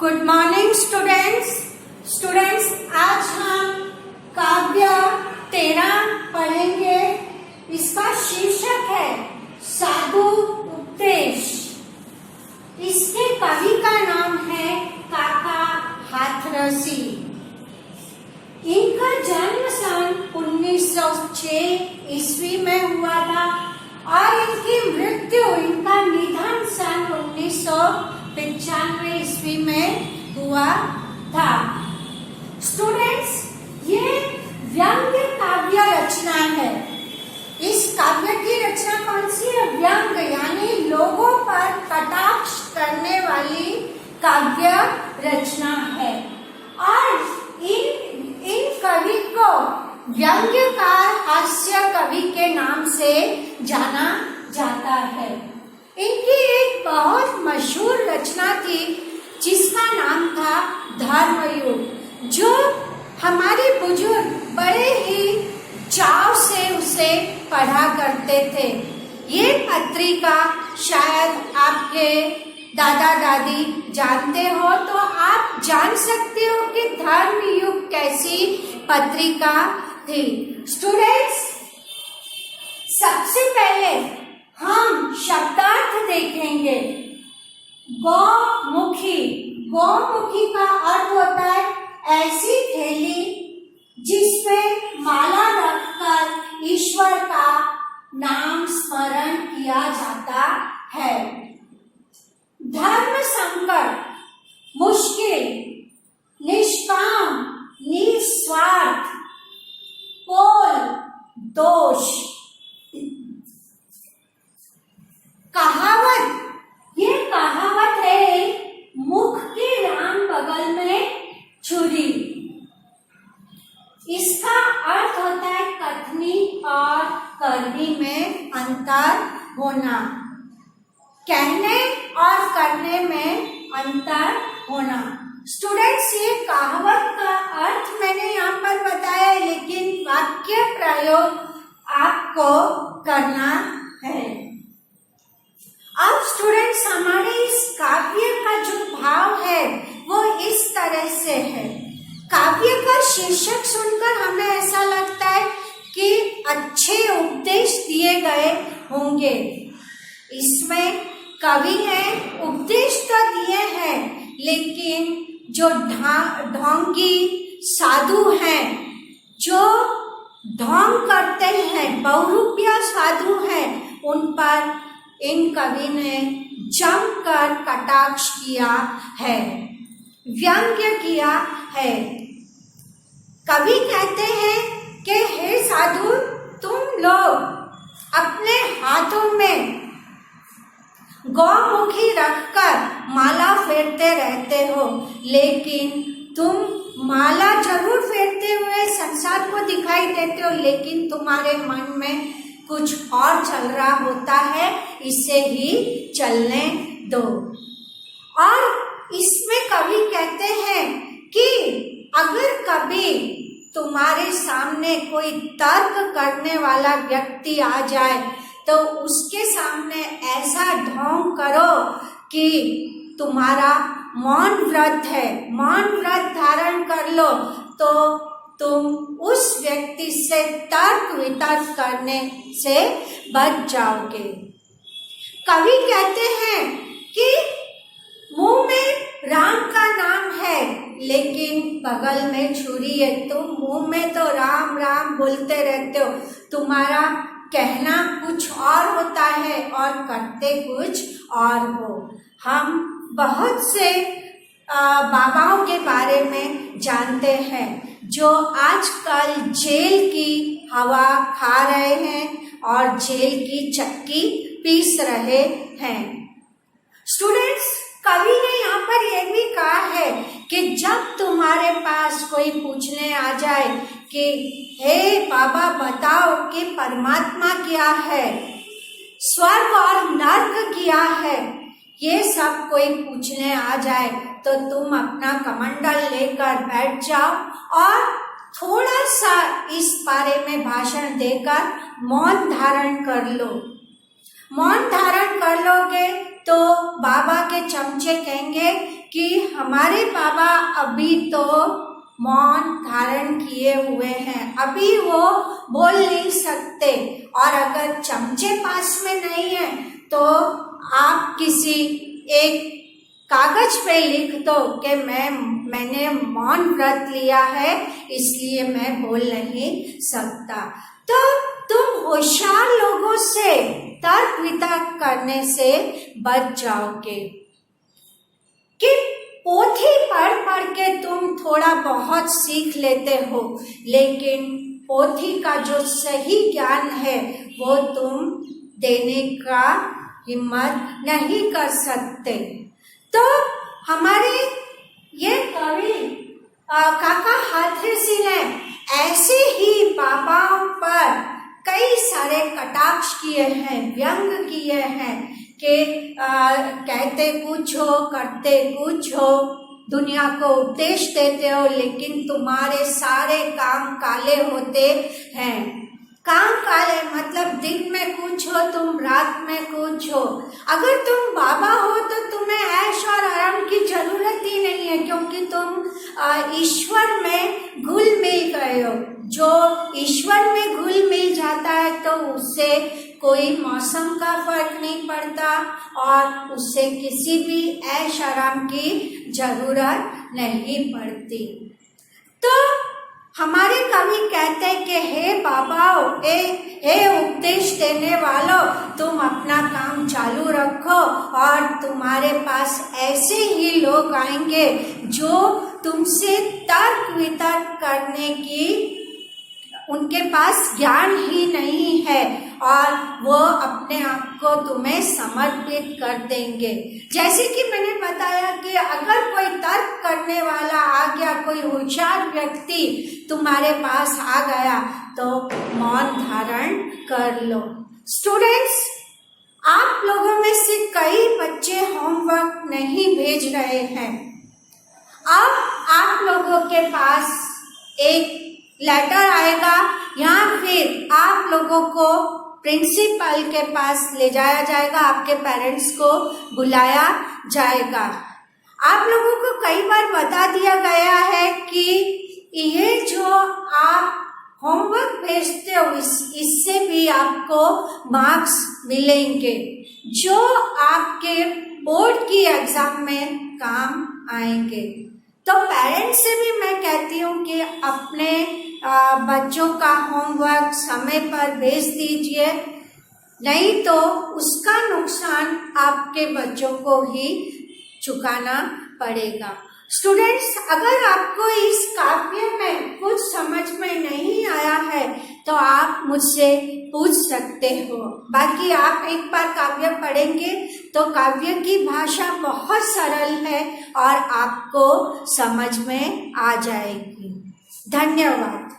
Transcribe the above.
Good morning students आज हम काव्य 13 पढ़ेंगे। इसका शीर्षक है साधु उपदेश। इसके कवि का नाम है काका हाथरसी। इनका जन्म सन 1906 ईस्वी में हुआ था और इनकी मृत्यु, इनका निधन सन 1995 ईस्वी में हुआ था। स्टूडेंट्स, ये व्यंग्य काव्य रचना है। इस काव्य की रचना कौन सी है? व्यंग, यानी लोगों पर कटाक्ष करने वाली काव्य रचना है। और इन कवि को व्यंग्यकार, हास्य कवि के नाम से जाना जाता है। इनकी एक बहुत मशहूर रचना थी जिसका नाम था धर्मयुग, जो हमारे बुजुर्ग बड़े ही चाव से उसे पढ़ा करते थे। ये पत्रिका शायद आपके दादा दादी जानते हो, तो आप जान सकते हो कि धर्मयुग कैसी पत्रिका थी। स्टूडेंट्स, सबसे पहले हम शब्दार्थ देखेंगे। गौमुखी, गौमुखी का अर्थ होता है ऐसी थैली जिसमें माला रखकर ईश्वर का नाम स्मरण किया जाता है। धर्म संकट, मुश्किल, निष्काम, निस्वार्थ, पोल, दोष। कहावत, ये कहावत है मुख के राम बगल में छुरी। इसका अर्थ होता है कथनी और करनी में अंतर होना, कहने और करने में अंतर होना। स्टूडेंट्स, ये कहावत का अर्थ मैंने यहाँ पर बताया, लेकिन वाक्य प्रयोग आपको करना है। अब स्टूडेंट्स, हमारे इस काव्य का जो भाव है वो इस तरह से है। काव्य का शीर्षक सुनकर हमें ऐसा लगता है कि अच्छे उपदेश दिए गए होंगे। इसमें कवि ने उपदेश तो दिए हैं, लेकिन जो ढोंगी साधु हैं, जो ढोंग करते हैं, बहुरूपिया साधु हैं, उन पर इन कवि ने जमकर कटाक्ष किया है, व्यंग्य किया है। कवि कहते हैं कि हे साधु, तुम लोग अपने हाथों में गौमुखी रखकर माला फेरते रहते हो, लेकिन तुम माला जरूर फेरते हुए संसार को दिखाई देते हो, लेकिन तुम्हारे मन में कुछ और चल रहा होता है, इसे ही चलने दो। और इसमें कवि कहते हैं कि अगर कभी तुम्हारे सामने कोई तर्क करने वाला व्यक्ति आ जाए तो उसके सामने ऐसा ढोंग करो कि तुम्हारा मौन व्रत है, मौन व्रत धारण कर लो, तो तुम उस व्यक्ति से तर्क वितर्क करने से बच जाओगे। कवि कहते हैं कि मुंह में राम का नाम है, लेकिन बगल में छुरी है। तुम मुंह में तो राम राम बोलते रहते हो, तुम्हारा कहना कुछ और होता है और करते कुछ और हो। हम बहुत से बाबाओं के बारे में जानते हैं जो आजकल जेल की हवा खा रहे हैं और जेल की चक्की पीस रहे हैं। स्टूडेंट्स, कवि ने यहाँ पर यह भी कहा है कि जब तुम्हारे पास कोई पूछने आ जाए कि हे बाबा बताओ कि परमात्मा क्या है, स्वर्ग और नर्क क्या है, ये सब कोई पूछने आ जाए तो तुम अपना कमंडल लेकर बैठ जाओ और थोड़ा सा इस बारे में भाषण देकर मौन धारण कर लो। मौन धारण कर लोगे तो बाबा के चमचे कहेंगे कि हमारे बाबा अभी तो मौन धारण किए हुए हैं, अभी वो बोल नहीं सकते। और अगर चमचे पास में नहीं है तो आप किसी एक कागज पे लिख दो कि मैंने मौन व्रत लिया है, इसलिए मैं बोल नहीं सकता। तो तुम होशियार लोगों से तर्क वितर्क करने से बच जाओगे कि पोथी पढ़ पढ़ के तुम थोड़ा बहुत सीख लेते हो, लेकिन पोथी का जो सही ज्ञान है वो तुम देने का हिम्मत नहीं कर सकते। तो हमारे ये कवि काका हाथी सिंह ने ऐसे ही बाबाओं पर कई सारे कटाक्ष किए हैं, व्यंग किए हैं कि कहते कुछ हो करते कुछ हो, दुनिया को उपदेश देते हो लेकिन तुम्हारे सारे काम काले होते हैं। काम काले मतलब दिन में कुछ हो, तुम रात में कुछ हो। अगर तुम बाबा हो तो तुम्हें ऐश और आराम की जरूरत ही नहीं है, क्योंकि तुम ईश्वर में घुल मिल गए हो। जो ईश्वर में घुल मिल जाता है तो उससे कोई मौसम का फर्क नहीं पड़ता और उससे किसी भी ऐश आराम की जरूरत नहीं पड़ती। तो हमारे कवि कहते हैं कि हे बाबाओ, हे उपदेश देने वालों, तुम अपना काम चालू रखो और तुम्हारे पास ऐसे ही लोग आएंगे जो तुमसे तर्क वितर्क करने की उनके पास ज्ञान ही नहीं है और वो अपने आप को तुम्हें समर्पित कर देंगे। जैसे कि मैंने बताया कि अगर कोई तर्क करने वाला आ गया, कोई होशियार व्यक्ति तुम्हारे पास आ गया तो मौन धारण कर लो। स्टूडेंट्स, आप लोगों में से कई बच्चे होमवर्क नहीं भेज रहे हैं। अब आप लोगों के पास एक लेटर आएगा या फिर आप लोगों को प्रिंसिपल के पास ले जाया जाएगा, आपके पेरेंट्स को बुलाया जाएगा। आप लोगों को कई बार बता दिया गया है कि ये जो आप होमवर्क भेजते हो इससे भी आपको मार्क्स मिलेंगे जो आपके बोर्ड की एग्जाम में काम आएंगे। तो पेरेंट्स से भी मैं कहती हूँ कि अपने बच्चों का होमवर्क समय पर भेज दीजिए, नहीं तो उसका नुकसान आपके बच्चों को ही चुकाना पड़ेगा। स्टूडेंट्स, अगर आपको इस काव्य में कुछ समझ में नहीं आया है तो आप मुझसे पूछ सकते हो। बाकी आप एक बार काव्य पढ़ेंगे तो काव्य की भाषा बहुत सरल है और आपको समझ में आ जाएगी। धन्यवाद।